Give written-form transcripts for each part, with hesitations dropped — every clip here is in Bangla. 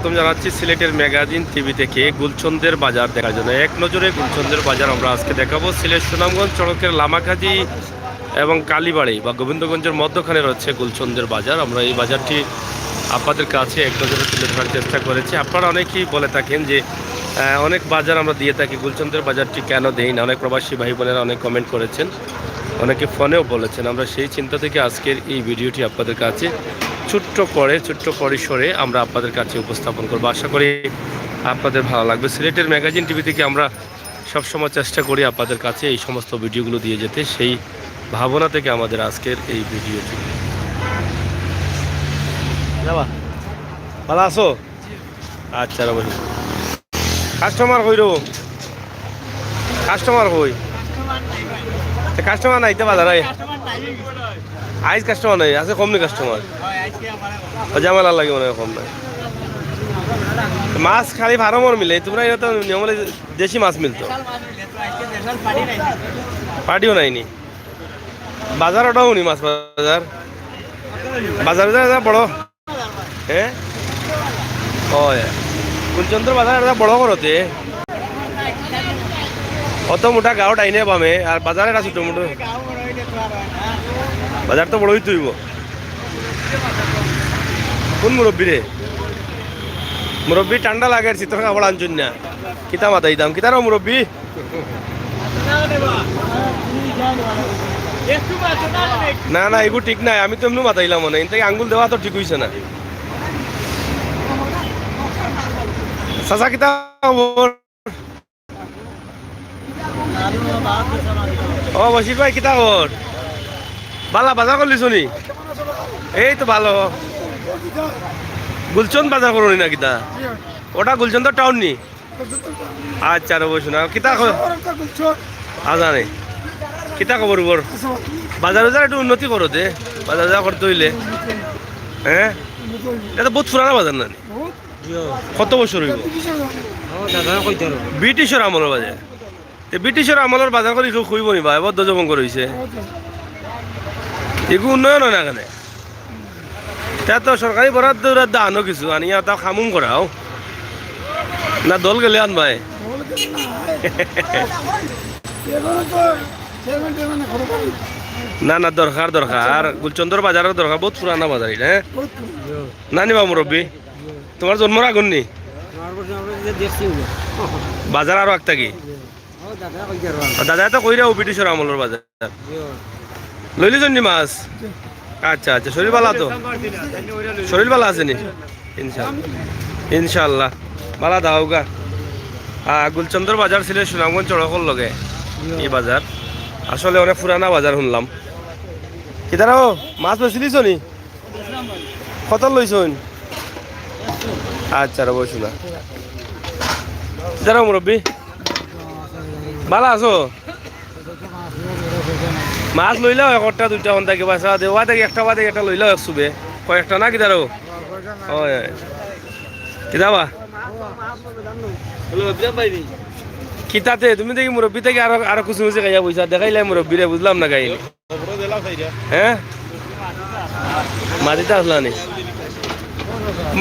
প্রথম জানাচ্ছি সিলেটের ম্যাগাজিন টিভি থেকে গুলচন্দের বাজার দেখার জন্য। এক নজরে গুলচন্দের বাজার আমরা আজকে দেখাবো। সিলেট সুনামগঞ্জ সড়কের লামাকাজি এবং কালীবাড়ি বা গোবিন্দগঞ্জের মধ্যখানে রয়েছে গুলচন্দের বাজার। আমরা এই বাজারটি আপনাদের কাছে এক নজরে তুলে ধরার চেষ্টা করেছি। আপনারা অনেকেই বলে থাকেন যে অনেক বাজার আমরা দিয়ে থাকি, গুলচন্দের বাজারটি কেন দেই না। অনেক প্রবাসী ভাই বোনেরা অনেক কমেন্ট করেছেন, অনেকে ফোনেও বলেছেন। আমরা সেই চিন্তা থেকে আজকের এই ভিডিওটি আপনাদের কাছে ছোট্ট পরিসরে আমরা আপনাদের কাছে উপস্থাপন করবো। আশা করি আপনাদের ভালো লাগবে। সিলেটের ম্যাগাজিন টিভি থেকে আমরা সবসময় চেষ্টা করি আপনাদের কাছে এই সমস্ত ভিডিওগুলো দিয়ে যেতে। সেই ভাবনা থেকে আমাদের আজকের এই ভিডিওটি। ভালো আছো? আচ্ছা বলি, কাস্টমার হইল, কাস্টমার হই, কাস্টমার নাই তো বাজার আইজ কাস্টমার নাই, আছে কম নেই কাস্টমার, জামেলা লাগে মনে হয় কম নাই। মাছ খালি ফার্মর মিলে, তোমরা এটা তো নিয়মলে দেশি মাছ মিলতো, পার্টিও নাইনি। বাজার ওটাও নি, মাছ বাজার বাজার বাজার বড়। হ্যাঁ ও কুলচন্দ্র বাজার এটা বড় করতে অত মোটা গাঁও ডাইনে পামে, আর বাজারে এটা ছোটো মোটো বাজার তো বড়ই তুইব। কোন মুরব্বী রে? মুরব্বী ঠান্ডা লাগে, চিত্র কাপড় আনছুন না, কিতা মাথায় দাম কিতারও মুরব্বী। না না এগুলো ঠিক নাই, আমি তো এমনি মাথাইলাম মনে থেকে আঙ্গুল দেওয়া তো ঠিক হইছে না। চাচা কিতা ও বসির ভাই কিতা খবর? বালা বাজার করলিস নি? এই তো ভালো। গুলচন্দ বাজার করনি না কিতা? ওটা গুলচন্দ টাউন নি? আচ্ছা রে বসুন কিতা আজানে কিতা খবর বর? বাজার বাজার একটু উন্নতি করো দে, বাজার বাজার করতে হইলে। হ্যাঁ এটা বহুত পুরানা বাজার না? কত বছর হইব? ব্রিটিশের আমলের বাজার। ব্রিটিশের আমলের বাজার করে কেউ খুঁজব নি ভাই, বদ্ধ জমন করেছে এগুলো উন্নয়ন হয় না এখানে। তা তো সরকারি বরাদ্দ আনো কিছু আনিয়া তা খামুম করাও না, দল গেলে আন ভাই। না না দরকার দরকার, গুলচন্দ্র বাজারের দরকার, বহুত পুরানা বাজার এটা। হ্যাঁ না নিবা মুরব্বী, তোমার জন্মর আগুন নি বাজার আরো একটা কি দাদা তো কইরা ব্রিটিশের আমলের বাজার লইলি জন্যি মাছ। আচ্ছা আচ্ছা শরীর ভালো তো? শরীর ভালো আছে নি? ইনশাল্লাহ ভালো দাও গা। গুলচন্দ্র বাজার ছিল সুনামগঞ্জ চড়কর লগে এই বাজার, আসলে অনেক পুরানা বাজার শুনলাম। কিতারও মাছ বেচিলিস নি? কত লইছন? আচ্ছা রব শোনা যারা মুরব্বী ভালো আছো? মাছ লইলাও একটা দুইটা ঘন্টা কি বাসা দেওয়া দেখি একটা বা দেখি একটা লইলাও এক সুবে কয়েকটা না কিতারও কিতাবা কিতাতে তুমি দেখি মুরব্বী থেকে আরো আরো কিছু কিছু খাইয়া পয়সা দেখাইলে মুরব্বী রে, বুঝলাম না কাহিনি। হ্যাঁ মাটিতে আসলা নি?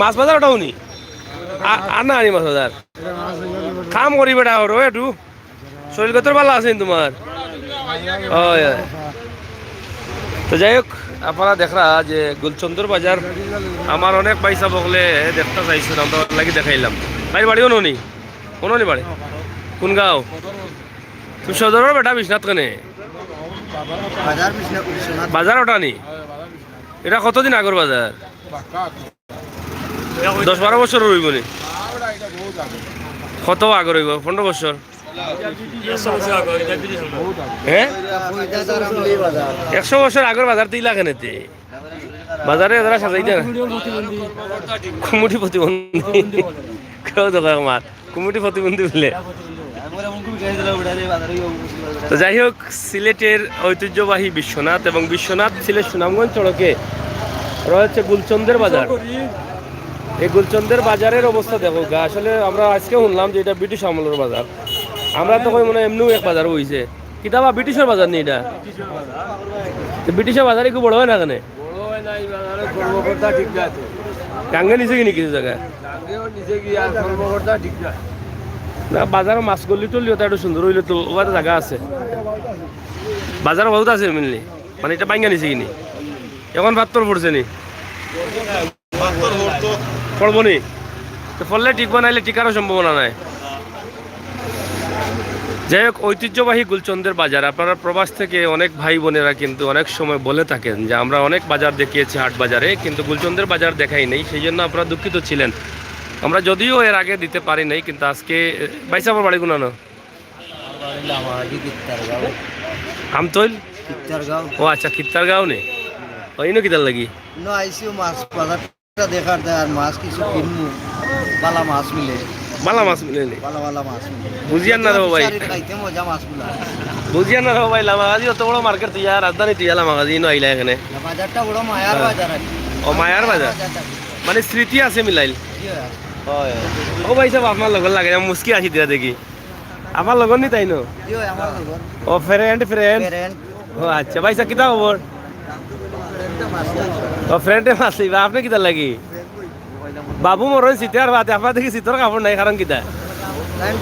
মাছ বাজার ওটাও নি আর না আনি মাছ বাজার কাম করি বেটা ওর একটু শরীর কত ভালো আছেন তোমার? তো যাই হোক আপনারা দেখরা যে গুলচন্দ্র বাজার আমার অনেক পয়সা বকলে দেখতে চাইছেন, আমরা লাগি দেখাইলাম। ভাই বাড়িও নি কোনো নি বাড়ি? কোন গাঁও? তুমি সদরের বেটা বিশ্বনাথ কানে বাজার ওটা নি? এটা কতদিন আগর বাজার? 10-12 বছর রইব নি? কত আগর হইব? 15 বছর? হ্যাঁ 100 বছর আগর বাজার দিলা কেনেতে বাজারে যারা সাজাইতে না কুমুটি প্রতিবন্ধী কেউ দোকান মার কুমুটি প্রতিবন্ধী বলে। তো যাই হোক সিলেটের ঐতিহ্যবাহী বিশ্বনাথ এবং বিশ্বনাথ সিলেট সুনামগঞ্জ সড়কে রয়েছে গুলচন্দের বাজার। এই গুলচন্দের বাজারের অবস্থা দেখো গা, আসলে আমরা আজকে শুনলাম যে এটা ব্রিটিশ আমলের বাজার। আমরা তো কই মনে এমনিও এক বাজার হইছে কিতাবা ব্রিটিশের বাজার নেই এটা? ব্রিটিশের বাজারে খুব বড় হয় না এখানে? গাঙ্গে নিচে কিনি কিছু জায়গায় না বাজারে মাছ করলি তুললি ওটা একটু সুন্দর হইলে তো ওটা জায়গা আছে বাজারে বহুত আছে মিললি মানে এটা বাইঙ্গা নিছে কিনি এখন পাত্তর পড়ছে নি পড়বো নি তো ফললে ঠিক বানাইলে টিকারও সম্ভাবনা নাই যাই হোক ঐতিহ্যবাহী গুলচন্দের বাজার আপনারা প্রবাস থেকে অনেক ভাই বোনেরা কিন্তু অনেক সময় বলে থাকেন যে আমরা অনেক বাজার দেখিয়েছি হাট বাজারে কিন্তু গুলচন্দের বাজার দেখাই নেই সেই জন্য আপনারা দুঃখিত ছিলেন আমরা যদিও এর আগে দিতে পারি নাই কিন্তু আজকে বাইসা আমার বাড়ি গুনানো আমতৈল ও আচ্ছা খিত্তারগাঁও নেই ওইনো কিতার লাগি দেখার আর মাছ কিছু কিনবো বালা মাছ মিলে বালা মাছ মিলে নি বালা মাছ মিলে বুঝিয়ান না রে ভাই খাইতে মজা মাছগুলা বুঝিয়ান না রে ভাই লামাগাজি অত বড় মার্কেট তুই আর রাজধানী তুই লামাগাজি নো আইলা এখানে বাজারটা বড় মায়ার বাজার আর ও মায়ার বাজার মানে স্মৃতি আছে মিলাইল হয় ও ভাই সব আপনার লগর লাগে মুস্কি আসি দিয়া দেখি আমার লগর নি তাই নো ও ফ্রেন্ড ও আচ্ছা ভাই সব কিতা খবর ও ফ্রেন্ডে মাছ লইবা আপনি কিতা লাগি বাবু মরণ শীতের বাদে আপনার দেখি শীতের কাপড় নাই কারণ কিতা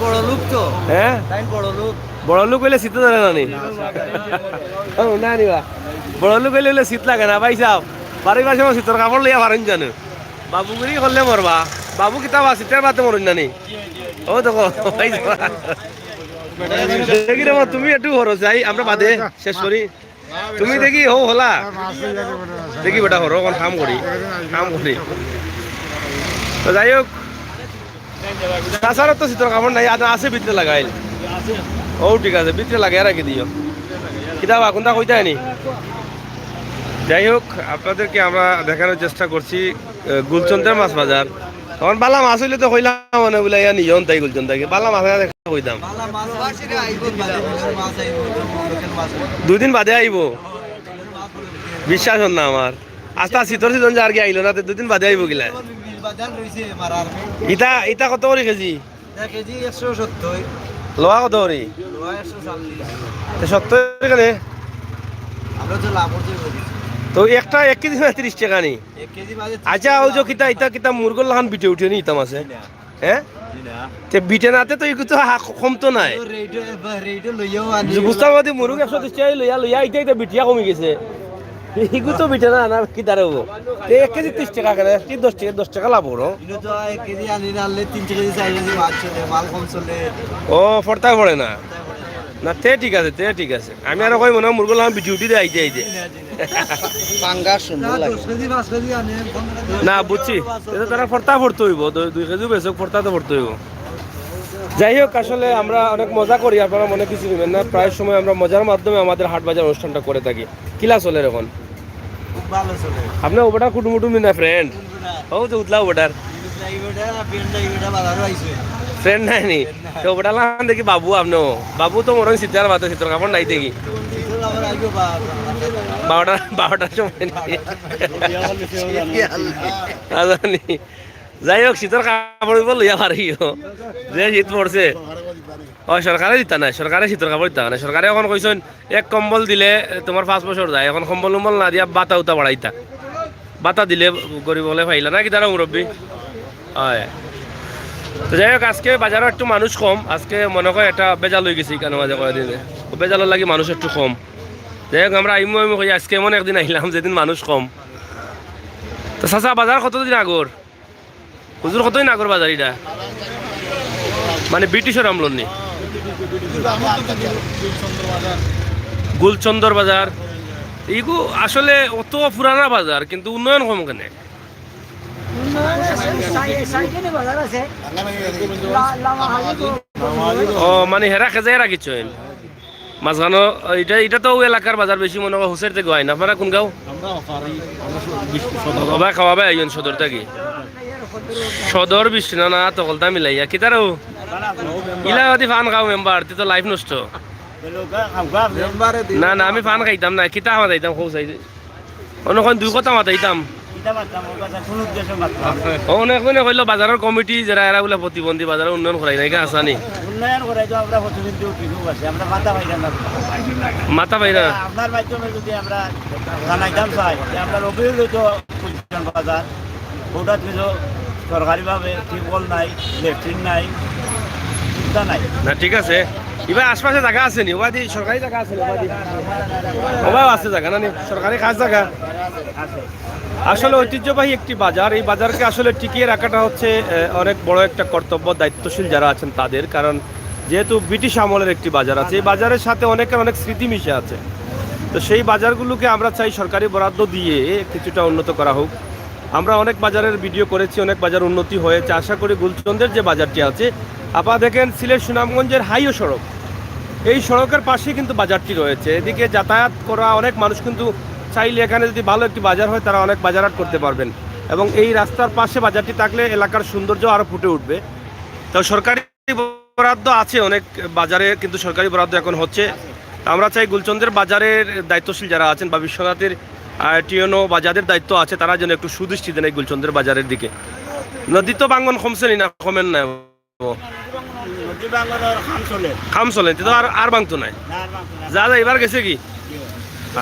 বড় লোক তো হ্যাঁ বড় লোক হইলে শীত ধরে না নি ও না নিবা বড় লোক হইলে শীত লাগে না ভাই সাহেব বাড়ি বাসে শীতের কাপড় লইয়া পারেন জানো বাবু গুলি করলে মরবা বাবু কিতা বা শীতের বাদে মরুন জানি ও দেখো ভাই দেখি রে তুমি একটু হরো যাই আমরা বাদে শেষ করি তুমি দেখি হো হলা দেখি বেটা হরো কোন কাম করি তো যাই হোক তাছাড়া তো শীতের কাপড় নাই আছে ভিতরে লাগাইল ও ঠিক আছে ভিতরে লাগাই রাখি দিও কিতাব কোনটা কইতে নি যাই হোক আপনাদেরকে আমরা দেখানোর চেষ্টা করছি গুলচন্দের মাছ বাজার তখন বালা মাছ হইলে তো কইলাম মানে বলে ইয়া নিয়ন তাই গুলচন্দাকে বালা মাছ দেখা কইতাম 2 দিন বাদে আইব বিশ্বাস হন না আমার আস্তা শীতর সিজন যার কি আইলো না 2 দিন বাদে আইব গিলা ইটা কত করে কেজি কেজি 170 লোহা কত করে 70 কেনে আমরা তো লাভ করতে তো একটা 1 কেজি 30 টাকা নি 1 কেজি বাজে আচ্ছা ও যে কিতা মুরগল লাহান বিটে উঠে নি ইতাম আছে হ্যাঁ তে বিটে নাতে তো ইকু তো কম তো নাই রেট লইও আনি বুঝতাম যদি মুরগ 130 টাকা লইয়া ইটা বিটিয়া কমে গেছে ইকু তো বিটে না না কি দাঁড়াব তে 1 কেজি 30 টাকা কেন কি 10 টাকা লাভ করো ইনো তো 1 কেজি আনি নালে 3 কেজি 4 কেজি মাছ চলে মাল কম চলে ও ফরতা পড়ে না না তে ঠিক আছে আমি আর কই মনে মুরগল লাহান বিটি উঠি দে আইতে পাঙ্গা সুন্দর লাগে 10 কেজি 5 কেজি আনে না বুঝছি এটা তারা ফরতা পড়তে হইব 2 কেজি বেশক ফরতা তো পড়তে হইব যাই হোক আসলে আমরা অনেক মজা করি আপনারা মনে কিছু নেবেন না প্রায় সময় আমরা মজার মাধ্যমে আমাদের হাট বাজার অনুষ্ঠানটা করে থাকি কিলা চলে এখন খুব ভালো চলে আপনি ওটা কুটুমুটুম না ফ্রেন্ড ও তো উতলা ওটার ফ্রেন্ড নাই নি তো ওটা লান দেখি বাবু আপনি বাবু তো মরণ শীতের বাতে শীতের কাপড় নাই দেখি 12টার সময় জানি যাই হোক শীতের কাপড় লইয়া পারিও যে শীত পড়ছে ও সরকারে দিতা নাই সরকারে শীতের কাপড় দিতা না সরকারে এখন কইছেন এক কম্বল দিলে তোমার 5 বছর যায় এখন কম্বল উম্বল না দিয়া বাতা উতা বাড়াইতা বাতা দিলে গরিব হলে পাইলা না কি তারা মুরব্বী হয় তো যাই হোক আজকে বাজারে একটু মানুষ কম আজকে মনে হয় একটা বেজাল হয়ে গেছি কেন মাঝে কয়েকদিনে বেজালের লাগি মানুষ একটু কম যাই হোক আমরা আইমু কই আজকে এমন একদিন আইলাম যেদিন মানুষ কম তো চাচা বাজার কতদিন আগর হুজুর কতদিন আগর বাজার এটা মানে ব্রিটিশের আমল নি গুলচন্দর বাজার এইগু আসলে অত পুরানা বাজার কিন্তু উন্নয়ন কম কেন ও মানে হেরা খেজে হেরা কিছু মাঝখানো এটা তো এলাকার বাজার বেশি মনে হয় হুসের থেকে হয় না আপনারা কোন গাঁও খাওয়াবে আইন সদর থেকে সদর বৃষ্টি না তকলতা মিলাইয়া কি তারও ইলাবাদি ফান খাও মেম্বার তুই তো লাইফ নষ্ট না না আমি ফান খাইতাম না কিতা আমার যাইতাম খুব চাই অনেক 2 কথা মাতাইতাম অনেক মনে কইল বাজারের কমিটি যারা এরা বলে প্রতিবন্ধী বাজারের উন্নয়ন করাই নাই আসানি উন্নয়ন করাই তো আমরা প্রতিনিধি আছে আমরা মাথা পাই না মাথা পাই না আপনার মাধ্যমে যদি আমরা জানাইতাম চাই আমরা অভিযোগ তো বাজার ওটা কিছু সরকারিভাবে টিউবওয়েল নাই, ল্যাট্রিন নাই, চিন্তা নাই। না ঠিক আছে, এবার আশপাশে জায়গা আছে নি? ওবাদি সরকারি জায়গা আছে নি? ওবাও আছে জায়গা না নি? সরকারি খাস জায়গা আছে। আসলে ঐতিহ্যবাহী একটি বাজার, এই বাজারকে আসলে টিকিয়ে রাখাটা হচ্ছে অনেক বড় একটা কর্তব্য, দায়িত্বশীল যারা আছেন তাদের। কারণ যেহেতু ব্রিটিশ আমলের একটি বাজার আছে, এই বাজারের সাথে অনেকের অনেক স্মৃতি মিশে আছে। তো সেই বাজারগুলোকে আমরা চাই সরকারি বরাদ্দ দিয়ে কিছুটা উন্নত করা হোক। আমরা অনেক বাজারের ভিডিও করেছি, অনেক বাজার উন্নতি হয়েছে। আশা করি গুলচন্দের যে বাজারটি আছে, আপনারা দেখেন সিলেট সুনামগঞ্জের হাইওয়ে সড়ক, এই সড়কের পাশেই কিন্তু বাজারটি রয়েছে। এদিকে যাতায়াত করা অনেক মানুষ কিন্তু চাইলে এখানে যদি ভালো একটি বাজার হয় তারা অনেক বাজারহাট করতে পারবেন, এবং এই রাস্তার পাশে বাজারটি থাকলে এলাকার সৌন্দর্য আরও ফুটে উঠবে। তো সরকারি বরাদ্দ আছে অনেক বাজারে, কিন্তু সরকারি বরাদ্দ এখন হচ্ছে। আমরা চাই গুলচন্দের বাজারের দায়িত্বশীল যারা আছেন বা বিশ্বনাথের টিএনও বা যাদের দায়িত্ব আছে তারা যেন একটু সুদৃষ্টি দেন এই গুলচন্দের বাজারের দিকে। নদী তো বাঙ্গন কমছে নি না? কমেন না? নদী বাংলার খাম চলে, খাম চলে তো আর বাংতো নাই। না আর বাংলা না, যা যা এবার গেছে কি?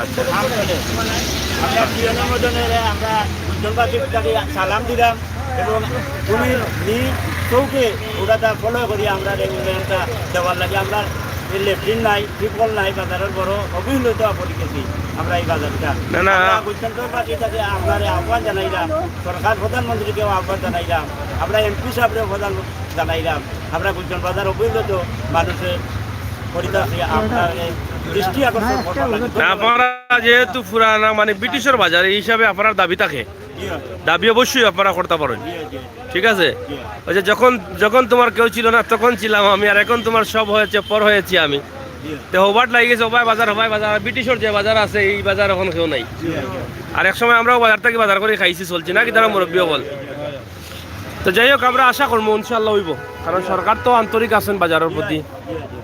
আচ্ছা খাম চলে। আমরা পিয়নের মতন আমরা উজ্জ্বলবাসীকে সালাম দিলাম এবং তুমি চৌকে ওটা তা ফলো করি আমরা রেগুলেশনটা দেওয়ার লাগে। আমরা লেফটিন নাই, টিউবওয়েল নাই, বাজারের বড় অবহেলিত পড়ে গেছি আমরা এই বাজারটা। না, না। গুলচন্দ্রবাসী থেকে আপনার আহ্বান জানাইলাম, সরকার প্রধানমন্ত্রীকেও আহ্বান জানাইলাম, আমরা এমপি সাহেবরেও প্রধান জানাইলাম। আমরা গুলচন্দ বাজার অবহেলিত মানুষের পরিদর্শী আপনার দৃষ্টি আকর্ষণ করবার লাগে। না, আপনারা যেহেতু পুরানা মানে ব্রিটিশের বাজার এই হিসাবে আপনার দাবি থাকে, দাবি অবশ্যই আপনারা করতে পারেন, ঠিক আছে? ওই যে যখন যখন তোমার কেউ ছিল না তখন ছিলাম আমি, আর এখন তোমার সব হয়েছে, পর হয়েছি আমি। তো হবার লাগে গেছে হবাই বাজার, হবাই বাজার। ব্রিটিশের যে বাজার আছে এই বাজার এখন কেউ নাই। আর এক সময় আমরাও বাজার থেকে বাজার করে খাইছি, চলছি না কি তারা মুরব্বীও বল। তো যাই হোক, আমরা আশা করবো ইনশাল্লাহ হইব, কারণ সরকার তো আন্তরিক আছেন বাজারের প্রতি,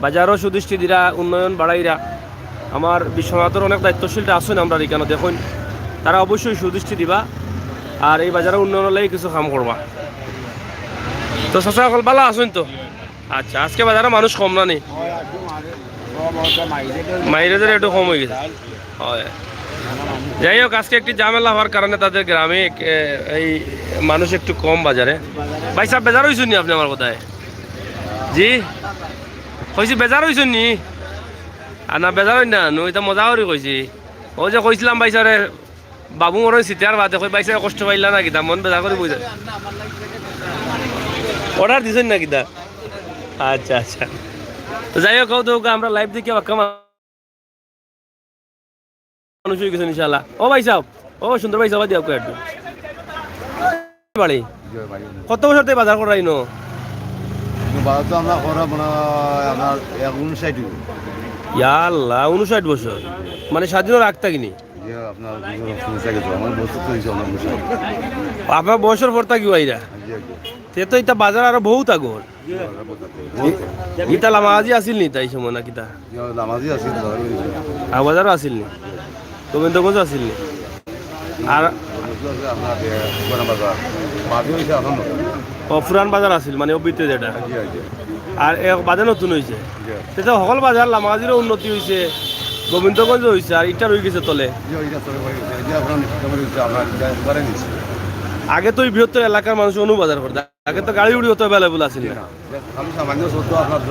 বাজারও সুদৃষ্টি দিরা, উন্নয়ন বাড়াইরা। আমার বিশ্বনাথের অনেক দায়িত্বশীলটা আছেন আমরা এখানে দেখুন, তারা অবশ্যই সুদৃষ্টি দিবা আর এই বাজারের উন্নয়নের লাগি কিছু কাম করবা। তো চাচা সকল ভালো আছেন তো? আচ্ছা, আজকে বাজারে মানুষ কম না নি? মাইরেজের একটু কম হয়ে গেছে, হয়। যাই হোক, আজকে একটি ঝামেলা হওয়ার কারণে তাদের গ্রামে এই মানুষ একটু কম বাজারে। ভাই সাহেব বেজার হয়েছেন নি আপনি আমার কোথায়? জি কইছি বেজার হয়েছেন নি? আর না বেজার হই না, নইটা মজা করে কইছি। ও যে কইছিলাম ভাই স্যারে বাবু মনে সিটে আর বাদে কই ভাই স্যার কষ্ট পাইলা না কিতা, মন বেজার করে বুঝে অর্ডার দিছেন না কিতা? আচ্ছা আচ্ছা, তো যাই হোক, তো আমরা লাইভ দেখে বাক্কা মানুষ হয়ে গেছেন ইনশাল্লাহ। ও ভাই সাহেব, ও সুন্দর ভাই সাহেব, দিয়া একটু বাড়ি কত বছর থেকে বাজার করাই নো? বাজার তো আমরা করা মানে আপনার 59 ইয়াল্লাহ, 59 বছর মানে স্বাধীনের আগ থাকিনি? যে আপনার আমার বছর তো হয়েছে অনেক বছর। আপনার বয়সের পর থাকি ভাইরা, তে তো এটা বাজার আরো বহুত আগর। ইটা লামাজি আসিল নি তাই সময় না কিতা? নামাজি আছে আর বাজারও আসিল নি, গোবিন্দগঞ্জ আসিল নি? আর আপনার পুরানা বাজার মাঝে হয়েছে এখন পুরান বাজার আসিল মানে অবৃত্তি যেটা, আর বাজার নতুন হয়েছে। সেটা সকল বাজার লামাজিরও উন্নতি হয়েছে, গোবিন্দগঞ্জ হয়েছে, আর ইটা রয়ে গেছে তলে। আগে তো এই বৃহত্তর এলাকার মানুষ অনুবাজার করতে, আগে তো গাড়ি উড়ি হতো অ্যাভেলেবল আসিল না, সামান্য চলতো আপনার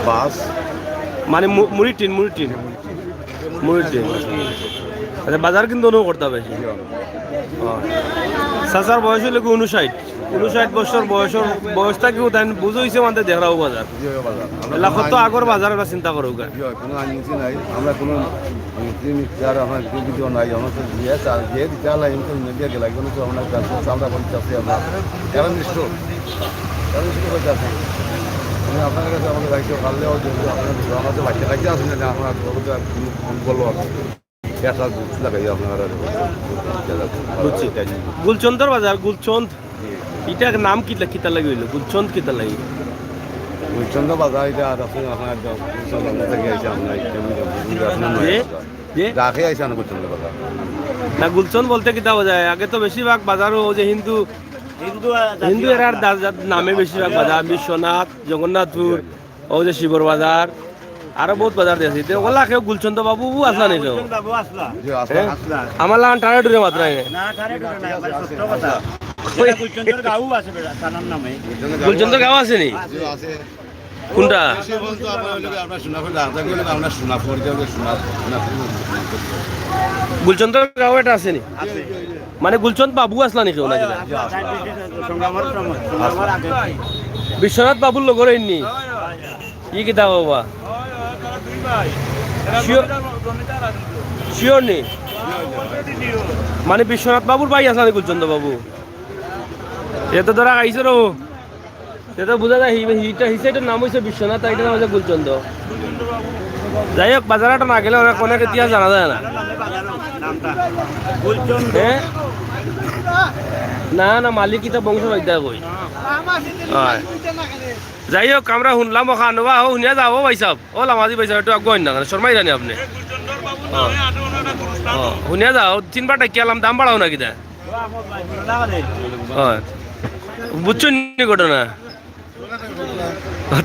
বাস মানে মুড়ি টিন আচ্ছা, বাজার কিন্তু অনু করতে হবে। চাচার বয়স হইলে 59 বছর বয়সটা কি বুঝে হয়েছে মানে দেখাও বাজার এলাকা তো আগর বাজার আমরা চিন্তা করো কোনো আইনমন্ত্রী নাই, আমরা কোনো আপনার বিদ্যুৎ নাই, আমরা তো যে দিতে দিয়ে গেলাম কোনো তো আমরা চামড়া বলতে আছি আমরা কারণ নিশ্চয় আছে। আপনার কাছে আমাদের দায়িত্ব পারলেও যদি আপনার আমাদের বাচ্চা কাছে আসেন না আমরা বলবো গুলচন্দর বাজার, গুলচন্দ এটার নাম কিতা লাগি হইলো? গুলচন্দ কিতা লাগি? গুলচন্দ বাজার এটা আপনার রাখে আইসা না গুলচন্দ বাজার না, গুলচন্দ বলতে কিতা বোঝায়? আগে তো বেশিরভাগ বাজারও যে হিন্দু এরার নামে বেশিরভাগ বাজার, বিশ্বনাথ, জগন্নাথপুর, ও যে শিবর বাজার, আরো বহুত বাজার দিয়েছি তো ওলা কেউ গুলচন্দ বাবু আসলা নি কেউ বাবু আসলা যে আসলে আসলা আমার লাগান টানা ডুরে মাত্র না ঠারে ঢুকে না একবার সত্য কথা এটা গুলচন্দর গাঁও আছে বেটা সানার নামে গুলচন্দ গাঁও আছে নি যে আছে কোনটা সে বলতো আমরা সোনাপুর রাজা গেলে আমরা সোনাপুর যাবো গুলচন্দ গাঁও এটা আছে নি আছে মানে গুলচন্দ বাবু আসলা নি কেউ না যেটা সংগ্রামের সময় সংগ্রামের আগে বিশ্বনাথ বাবুর লগর এমনি ই কিতা বাবা শিওর নি মানে বিশ্বনাথ বাবুর ভাই আসলা নি গুলচন্দ বাবু এ তো ধরা আইসে রো এ তো বোঝা যায় হিটা হিসেটার নাম হয়েছে বিশ্বনাথ আর এটার নাম হচ্ছে গুলচন্দ যাই হোক বাজারটা না গেলে অনেক অনেক ইতিহাস জানা যায় না নামটা গুলচন্দ হ্যাঁ না না মালিক কিতা বংশ বাদ্যা কই হয় যাই হোক আমরা শুনলাম ওখান বা শুনিয়া যাবো ভাই সাহেব ও লামাজি ভাই সাহেব একটু আগে না শর্মাই জানি আপনি শুনিয়া যাও তিনবার টাকিয়ালাম দাম বাড়াও না কিতা হয় বুঝছেন নি ঘটনা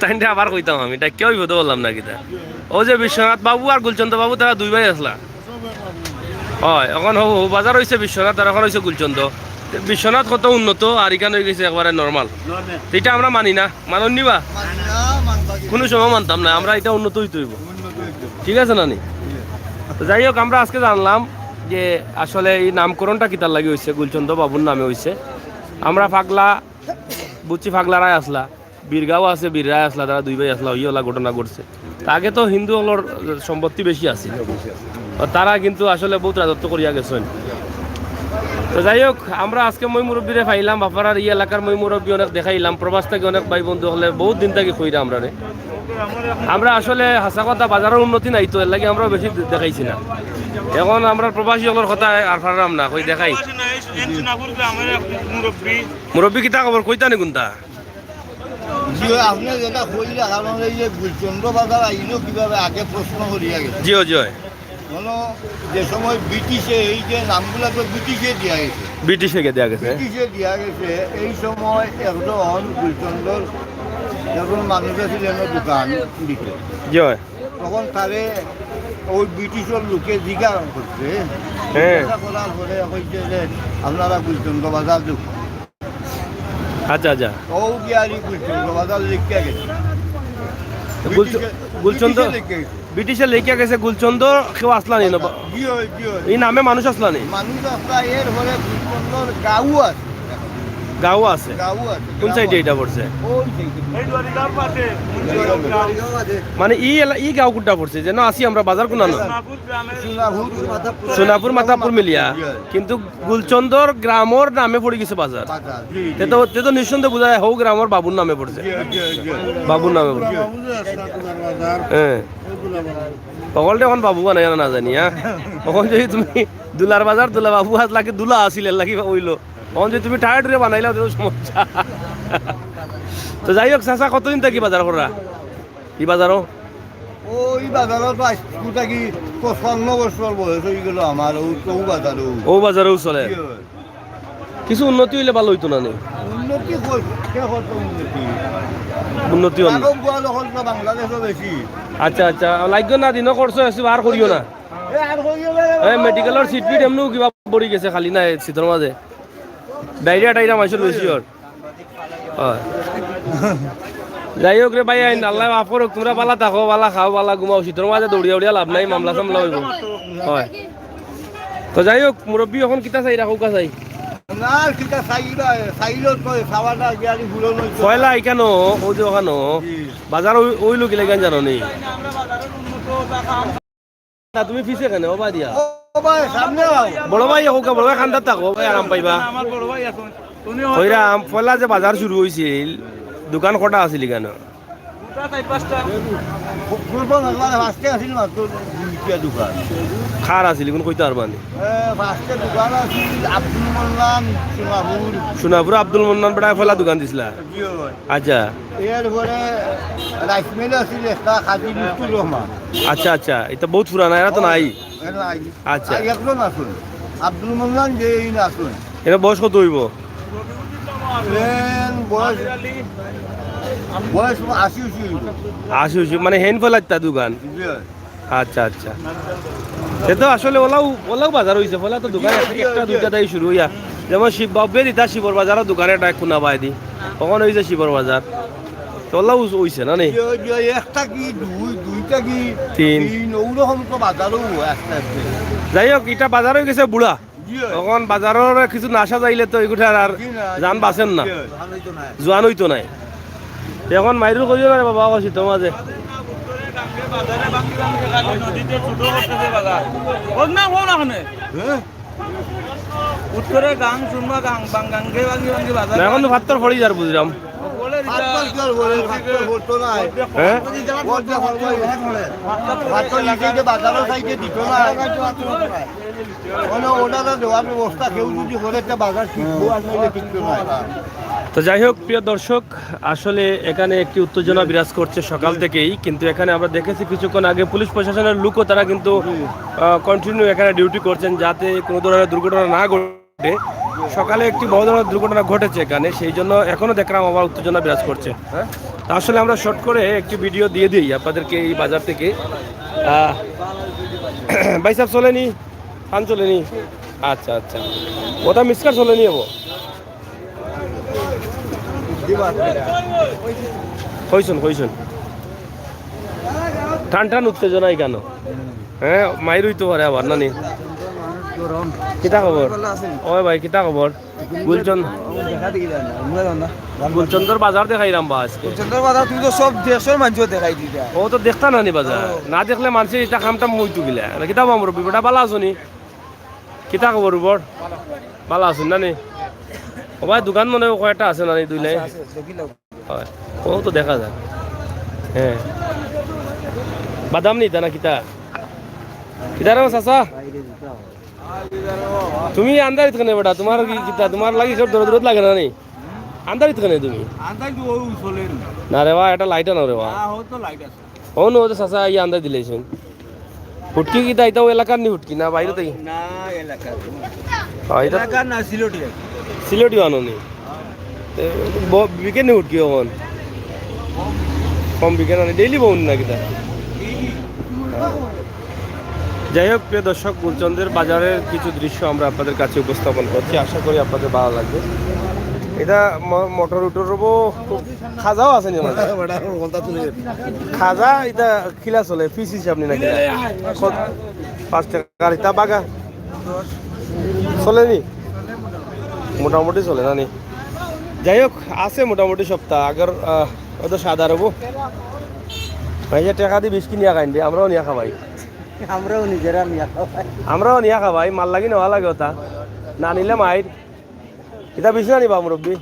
তাইনটা আবার কইতাম আমি এটা কেউ বিপদ বললাম না কিতা ও যে বিশ্বনাথ বাবু আর গুলচন্দ বাবু তারা দুই ভাই আসলা হয় এখন বাজার হয়েছে বিশ্বনাথ আর এখন হয়েছে গুলচন্দ বিশ্বনাথ কত উন্নত আর ইখান হয়ে গেছে একবারে নর্মাল এটা আমরা মানি না মানন নিবা কোনো সময় মানতাম না আমরা এটা উন্নত হইতে হইব ঠিক আছে নানি তো যাই হোক আমরা আজকে জানলাম যে আসলে এই নামকরণটা কিতার লাগে হয়েছে গুলচন্দ বাবুর নামে হয়েছে আমরা ফাগলা বুচি ফাগলারায় আসলা বীরগাঁও আছে বীররায় আসলা তারা দুই ভাই আসলা ওই ওলা ঘটনা ঘটছে আগে তো হিন্দু হলোর সম্পত্তি বেশি আছে তারা কিন্তু আসলে বহুত রাজত্ব করিয়া গেছেন তো যাই হোক আমরা আজকে মই মুরব্বীরে পাইলাম আপনার এই এলাকার মই মুরব্বী অনেক দেখাইলাম প্রবাস থেকে অনেক ভাই বন্ধু হলে বহুত দিন থেকে কইরা আমরা আসলে হাসা কথা বাজারের উন্নতি নাই তো এর লাগে আমরা বেশি দেখাইছি না এখন আমরা প্রবাসী হলোর কথা আর পারলাম না কই দেখাই মুরব্বী কিতা খবর কইতা নি কোনটা আপনি যেটা কইলা কারণ এই যে গুলচন্দ্র বাজার আইলো কিভাবে আগে প্রশ্ন করিয়া গেছে জিও জিও কোনো যে সময় ব্রিটিশে এই যে নামগুলো তো ব্রিটিশে দিয়া গেছে ব্রিটিশকে দেয়া গেছে ব্রিটিশে দিয়া গেছে এই সময় একজন গুলচন্দ্রর যখন মানুষ ছিলেন দোকান দিতে জিও তখন তারে ওই ব্রিটিশের লোকে জিজ্ঞাসা করছে হ্যাঁ জিজ্ঞাসা করার পরে কইছে যে আপনারা গুলচন্দ্র বাজার দুঃখ আচ্ছা আচ্ছা ও গিয়ারি গুলচন্দ্র বাজার লিখিয়া গেছে গুলচন্দ ব্রিটিশের লেখিয়া গেছে গুলচন্দ কেউ আসলা নি এই নামে মানুষ আসলা নি মানুষ আপনার এর পরে গুলচন্দ্রর গাঁও আছে গাঁও আছে গাঁও আছে কোন সাইডে এটা পড়ছে ওই সাইডে মানে ই গাঁও কোনটা পড়ছে যেন আসি আমরা বাজার কোন সোনাপুর মাথাপুর মিলিয়া কিন্তু গুলচন্দর গ্রামর নামে পড়ে গেছে বাজার তে তো নিঃসন্দেহে বোঝা যায় হৌ গ্রামর বাবুর নামে পড়ছে বাবুর নামে পড়ছে হ্যাঁ সকলটা এখন বাবু বানাই না জানি হ্যাঁ তখন যদি তুমি দুলার বাজার দুলা বাবু হাত লাগে দুলা আসিল লাগি ওইলো তখন যদি তুমি টায়ার টুরে বানাইলা তো সমস্যা তো যাই হোক চাচা কতদিন থাকি বাজার করা এই বাজারও ওই বাজারত আজকুটা কি 55 বছর বয়স হয়ে গেল আমার ও বাজারও ও বাজারেও চলে কিছু উন্নতি হইলে ভালো হইতো না নি উন্নতি করছে কত উন্নতি উন্নতি হল আগম গোয়াল হল তো বাংলাদেশও বেশি আচ্ছা আচ্ছা লাগবে না দিনও করছো এসে আর করিও না আর হয়ে গেলে এই মেডিকেলের সিট পিট এমনিও কিবা পড়ি গেছে খালি না শীতের মাঝে ডায়রিয়া টাইরা মাইসর বেশি ওর হয় যাই হোক রে ভাই আইন আল্লাহ মাফ করুক তোমরা পালা থাকো পালা খাও পালা ঘুমাও শীতের মাঝে দৌড়িয়া উড়িয়া লাভ নাই মামলা সামলা হইব হয় তো যাই হোক মুরব্বী এখন কিতা চাই রাখো কা চাই না কিটা সাইলা সাইলত কই সাওয়াটা গিয়ারি ফুলো নই পয়লা এখানো ও যে ওখানো বাজার ওই লোক গেলে কেন জানো নি না তুমি ফিসে কেন ও বা দিয়া ও ভাই সামনে আও বড় ভাই হোক বড় ভাই খান্দার থাকো ভাই আরাম পাইবা আমার বড় ভাই আছেন উনি ওইরা পয়লা যে বাজার শুরু হয়েছিল দোকান কটা আছিল কেন দুটা চাই পাঁচটা পূর্ব বাংলার ফাস্টে আছিল মাত্র দুইটা দোকান খার আছিল কোন কইতে পারবানি ফাস্টে দোকান আছিল আব্দুল মোল্লান সোনাপুর সোনাপুর আব্দুল মন্নান বেড়ায় পয়লা দোকান দিছিলা আচ্ছা এরপরে রাইস মিল আছিল একটা খাদি মুস্তুর রহমান আচ্ছা আচ্ছা এটা বহুত পুরানা এরা তো নাই আচ্ছা। একজন আসুন আব্দুল মোল্লান যে আসুন এটা বয়স কত হইব বয়স বয়স 80 হইব। আসি মানে হেন ফেলাইতা দোকান। আচ্ছা আচ্ছা সে তো আসলে ওলাও বাজার হয়েছে ফলে তো দোকান একটা দুইটা তাই শুরু হইয়া যেমন শিব বাব্বে দিতা শিবর বাজারও দোকানে একটা কোনা পাই দি কখন হয়েছে শিবর বাজার তো ওলাও হইছে না নি একটা কি দুইটা কি তিন। ওরকম তো বাজারও একটা যাই হোক এটা বাজার হয়ে গেছে বুড়া তখন বাজারের কিছু নাশা যাইলে তো এগুলো আর যান বাঁচেন না জোয়ান হইতো নাই এখন মাইরুল করিও না রে বাবা কছি তোমাদের উত্তরে গান শুনবা গান গাঙ্গে বাঙ্গি বাঙ্গি বাজার এখন তো ভাতর ফড়ি যার বুঝলাম হ্যাঁ বাজারও খাইতে দিত না ওটা দেওয়ার ব্যবস্থা কেউ যদি করে একটা বাজার শিখবো আর নইলে শিখতে না। তো যাই হোক প্রিয় দর্শক আসলে এখানে একটি উত্তেজনা বিরাজ করছে সকাল থেকেই কিন্তু এখানে আমরা দেখেছি কিছুক্ষণ আগে পুলিশ প্রশাসনের লোকও তারা কিন্তু কন্টিনিউ এখানে ডিউটি করছেন যাতে কোনো ধরনের দুর্ঘটনা না ঘটে সকালে একটি বড় ধরনের দুর্ঘটনা ঘটেছে এখানে সেই জন্য এখনো দেখলাম আবার উত্তেজনা বিরাজ করছে হ্যাঁ তা আসলে আমরা শর্ট করে একটি ভিডিও দিয়ে দিই আপনাদেরকে এই বাজার থেকে ভাই সাহেব চলেনি ফান চলেনি আচ্ছা আচ্ছা ওটা মিসকার চলেনি হবো কইসুন টান টান উত্তেজনাই কেন হ্যাঁ মাইরুই তো পারে আবার নানি কিতা খবর ওই ভাই কিতা খবর গুলচন্দর বাজার দেখাইলাম বা আজকে বাজার তুই তো সব দেশের মানুষ দেখাই দিতে ও তো দেখতা নানি বাজার না দেখলে মানুষের এটা কামটা মইতু গিলা কিতা বামর বিপটা বালা আছনি কিতা খবর বর বালা আছেন নানি ও ভাই দোকান মনে হয় কয়টা আছে নানি দুইলে হয় ও তো দেখা যায় হ্যাঁ বাদাম নিতা না কিতা কিতা রে চাচা তুমি আন্দারিত কেনে বেটা তোমার কি কিতা তোমার লাগি সব দূর দূর লাগে না নি আন্দারিত কেনে তুমি না রে বা এটা লাইট না রে বা ও নো তো চাচা ই আন্দার দিলেছেন হুটকি কিতা এটাও এলাকার নি হুটকি না বাইরে তাই না এলাকা এটা এলাকা না সিলেটি সিলেটি আনোনি বিকেন উঠকি এখন কম বিকেন আনি ডেইলি বউন না কিতা যাই হোক প্রিয় দর্শক গুলচন্দের বাজারের কিছু দৃশ্য আমরা আপনাদের কাছে উপস্থাপন করছি আশা করি আপনাদের ভালো লাগবে এটা মোটর উটোর খাজাও আছে নি খাজা এটা খিলা চলে পিস হিসাব নি নাকি 5 টাকা এটা বাগা চলে নি মোটামুটি চলে না নি যাই হোক আছে মোটামুটি সপ্তাহ আগের ওদের সাদা রবো ভাই টাকা দিয়ে বিস্কি নিয়ে খাইন আমরাও নিয়ে খাবাই আমরাও নিয়ে খাবাই মাল লাগি নেওয়া লাগে ওটা না নিলে মায়ের এটা বেশি না নিবা মুরব্বী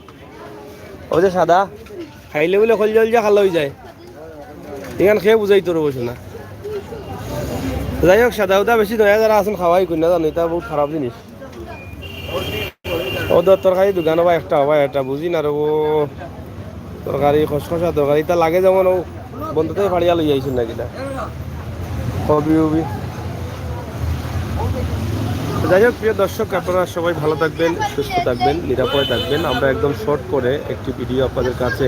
ওই যে সাদা খাইলে বলে খল জল যা খাল হয়ে যায় এখান খেয়ে বুঝাই তোর বসে না যাই হোক সাদা ওটা বেশি নয় যারা আসুন খাওয়াই করি না জানো এটা বহুত খারাপ জিনিস ওদের তরকারি দোকান বা একটা হবা এটা বুঝি না রে ও তরকারি খসখসা তরকারি তা লাগে যেমন ও বন্ধুতে ফাড়িয়া লই যাইছেন নাকি তা হবি হবি যাই হোক প্রিয় দর্শক আপনারা সবাই ভালো থাকবেন সুস্থ থাকবেন নিরাপদে থাকবেন আমরা একদম শর্ট করে একটি ভিডিও আপনাদের কাছে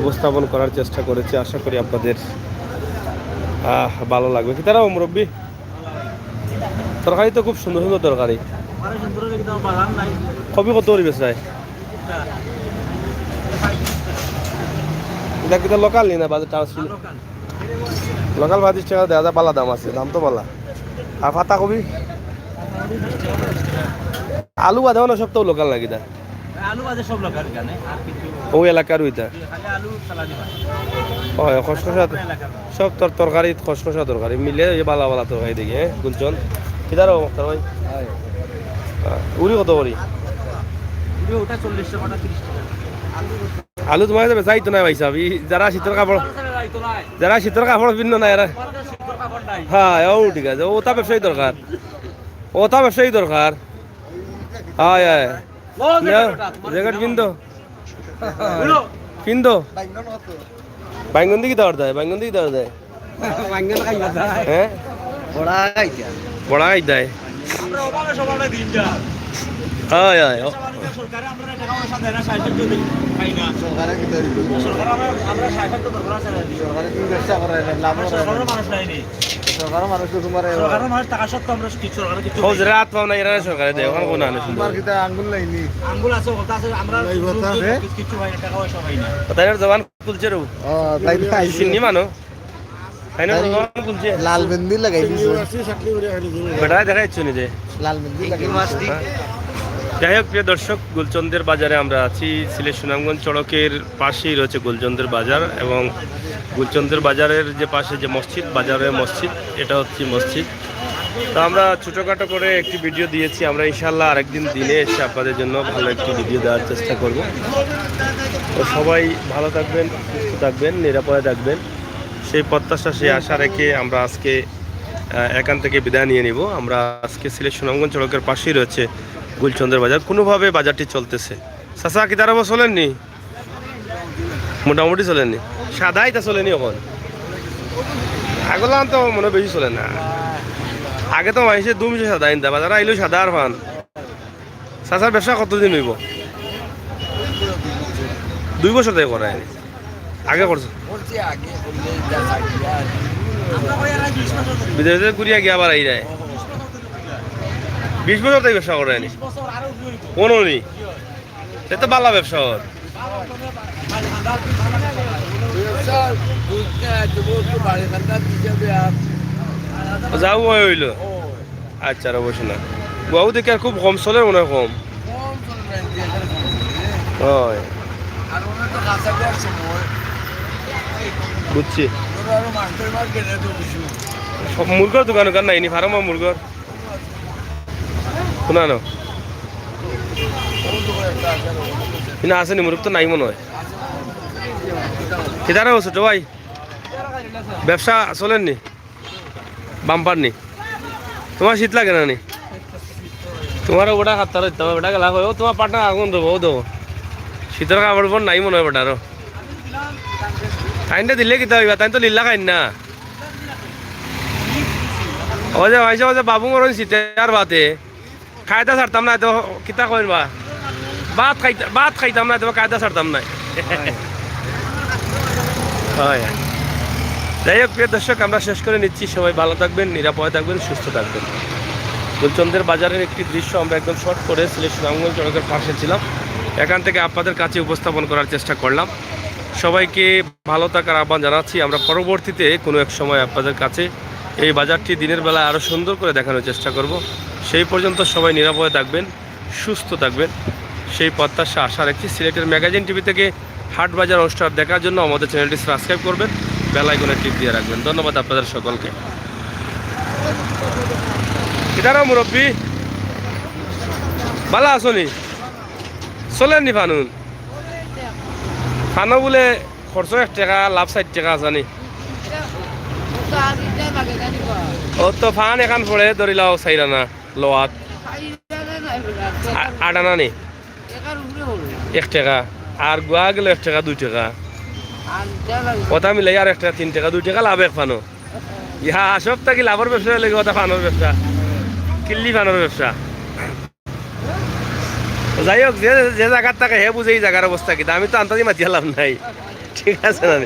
উপস্থাপন করার চেষ্টা করেছি আশা করি আপনাদের ভালো লাগবে কি তারাও মুরব্বী তরকারি তো খুব সুন্দর সুন্দর তরকারি কবি কত করি বেচায় এটা কিন্তু লোকাল নি না বাজার টাউন লোকাল 25 টাকা দেওয়া যায় পালা দাম আছে দাম তো পালা আর পাতা কবি আলু বাঁধাও না সব তো লোকাল নাকি তা আলু বাজে সব লোকাল এখানে আর কিছু ওই এলাকার ওইটা খালি আলু সালাদি হয় খসখসা সব তরকারি খসখসা তরকারি মিলে ওই বালা বালা তরকারি দেখি হ্যাঁ গুলচন কিদার মোক্তার ভাই উড়ি কত করি ওটা 40 টাকা 30 টাকা আলু তোমার যাবে যাইতো না ভাই সাহেব যারা শীতের কাপড় ভিন্ন না এরা হ্যাঁ ও ঠিক আছে ওটা ব্যবসায়ী দরকার ওটা ব্যবসায়ী দরকার হয় হয় জ্যাকেট কিনতো কিনতো বাইঙ্গন দিকে দেওয়ার দেয় বাইঙ্গন দিকে দেওয়ার দেয় হ্যাঁ বড়াই দেয় হয় হয় সরকারে আমরা টাকা পয়সা দেয় না, সাহায্য দিই পাই না। সরকারে কি তৈরি সরকার আমরা সাহায্য দরকার আছে না। সরকারে কি ব্যবসা করে লাভ সরকারের মানুষ নাইনি, সরকারের মানুষ তো তোমার সরকারের মানুষ টাকা সত্ত্বেও আমরা কিছু সরকারের কিছু খোঁজ রাত পাও না এরা সরকারে দেয় ওখানে কোনো আনে তোমার কিতা আঙ্গুল লাইনি আঙ্গুল আছে, কথা আছে, আমরা এই কথা আছে? কিছু পাই না, টাকা পয়সা পাই না। তাই জবান খুলছে রো ও তাই তাই চিনি মানো তাই না জবান খুলছে লাল বিন্দি লাগাই দিছো বেটা দেখা যাচ্ছে নি যে লাল বিন্দি লাগাই দিছো যাই হোক প্রিয় দর্শক, গুলচন্দের বাজারে আমরা আছি। সিলেট সুনামগঞ্জ সড়কের পাশেই রয়েছে গুলচন্দের বাজার, এবং গুলচন্দের বাজারের যে পাশে যে মসজিদ, বাজারের মসজিদ, এটা হচ্ছে মসজিদ। তো আমরা ছোটোখাটো করে একটি ভিডিও দিয়েছি। আমরা ইনশাল্লাহ আরেকদিন দিনে এসে আপনাদের জন্য ভালো একটি ভিডিও দেওয়ার চেষ্টা করব। তো সবাই ভালো থাকবেন, সুস্থ থাকবেন, নিরাপদে থাকবেন, সেই প্রত্যাশা, সেই আশা রেখে আমরা আজকে এখান থেকে বিদায় নিয়ে নিব। আমরা আজকে সিলেট সুনামগঞ্জ সড়কের পাশেই রয়েছে গুলচন্দের বাজার। কোনোভাবে বাজারটি চলতেছে। চাচা কি তারা চলেননি? মোটামুটি চলেননি, সাদাই তা চলেনি এখন। আগলাম তো মনে বেশি চলে না। আগে তো মাইসে দুমিশে সাদা ইন্দা বাজার আইলেও সাদা আর ফান। চাচার ব্যবসা কতদিন হইব? 2 বছর থেকে করে আগে করছে। বিদেশে ঘুরিয়া গিয়ে আবার আই যায়। 20 বছর থেকে ব্যবসা করে নি কোনো নি, সে তো বালা ব্যবসা ওর। যাও হইল আচ্ছা অবশ্য না বাবু দেখে আর খুব কম চলে মনে হয়, কম হয় বুঝছি। মুরগর দোকান দোকান নাই নি ফার্ম মুরগর শোনানো কিন্তু আসেনি মুরগ তো নাই মনে হয়। কেদারে ছোট ভাই ব্যবসা চলেননি, বাম্পার নি? তোমার শীত লাগে না নি? তোমার ওটা খাতার তোমার বেটা গেলা হয়, ও তোমার পাটনা আগুন দেবো, ও দেবো শীতের কাপড় পর নাই মনে হয় বেটারও। টাইমটা দিলে কিতা হইবা, তাই তো লিল্লা খাইন না। ও যে ভাইসা যে বাবু মরণ শীতে আর বাতে খাইতা ছাড়তাম না, তো কিতা কইবা ভাত খাইতাম না, তো কায়দা ছাড়তাম না। হয় যাই হোক প্রিয় দর্শক, আমরা শেষ করে নিচ্ছি। সবাই ভালো থাকবেন, নিরাপদে থাকবেন, সুস্থ থাকবেন। গুলচন্দের বাজারের একটি দৃশ্য আমরা একদম শর্ট করে সিলেট সুনামগঞ্জ সড়কের পাশে ছিলাম, এখান থেকে আপনাদের কাছে উপস্থাপন করার চেষ্টা করলাম। সবাইকে ভালো থাকার আহ্বান জানাচ্ছি। আমরা পরবর্তীতে কোনো এক সময় আপনাদের কাছে এই বাজারটি দিনের বেলা আরও সুন্দর করে দেখানোর চেষ্টা করব। সেই পর্যন্ত সবাই নিরাপদে থাকবেন, সুস্থ থাকবেন, সেই প্রত্যাশা আশা রাখছি। সিলেটের ম্যাগাজিন টিভি থেকে হাট বাজার অনুষ্ঠান দেখার জন্য আমাদের চ্যানেলটি সাবস্ক্রাইব করবেন, বেল আইকনে টিপ দিয়ে রাখবেন। ধন্যবাদ আপনাদের সকলকে। কিতারা মুরব্বী ভালো আসনি? চলেননি ফানুন? ফানো বলে খরচ 1 টাকা, লাভ 60 টাকা আসানি। ও তো ফান এখান পড়ে ধরি লাও চাইরানা লোয়াত 8 আনা নি 1 টাকা, আর গুয়া গেলে 1 টাকা 2 টাকা, কথা মিলাই আর 1 টাকা 3 টাকা 2 টাকা লাভ এক ফানো। ইহা সব থাকি লাভের ব্যবসা লেগে কথা ফানোর ব্যবসা, কিল্লি ফানোর ব্যবসা। যাই হোক, যে যে জায়গার থাকে হে বুঝে এই জায়গার অবস্থা কি, আমি তো আন্তাজি মাতি লাভ নাই, ঠিক আছে না?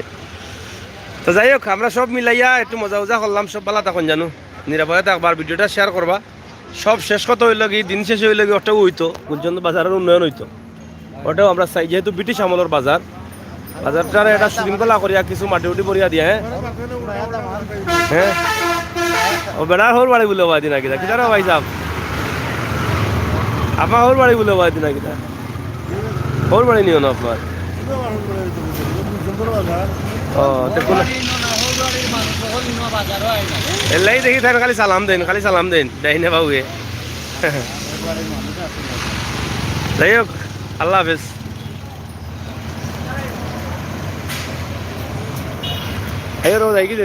তো যাই হোক, আমরা সব মিলাইয়া একটু মজা উজা করলাম। সব ভালো তখন জানো, নিরাপদে থাকবার, ভিডিওটা শেয়ার করবা। সব শেষ কথা হইল কি, দিন শেষে হইল কি ওটাও হইতো, গুলচন্দ বাজারের উন্নয়ন হইতো, ওটাও আমরা চাই। যেহেতু ব্রিটিশ আমলের বাজার, বাজারটার এটা শৃঙ্খলা করিয়া কিছু মাটি উটি পরিয়া দিয়া। হ্যাঁ ও বেড়ার হোর বাড়ি বলে বাদি না কিনা কিতারা ভাই সাহেব, আপনার হোর বাড়ি বলে বাদি না কিনা, হোর বাড়ি নিও না আপনার। ও দেখুন এলাই দেখি থাকেন, খালি সালাম দেন, খালি সালাম দেন, দেয় না বাবুকে। যাই হোক, আল্লাহ হাফেজ। এই রোজ আই কি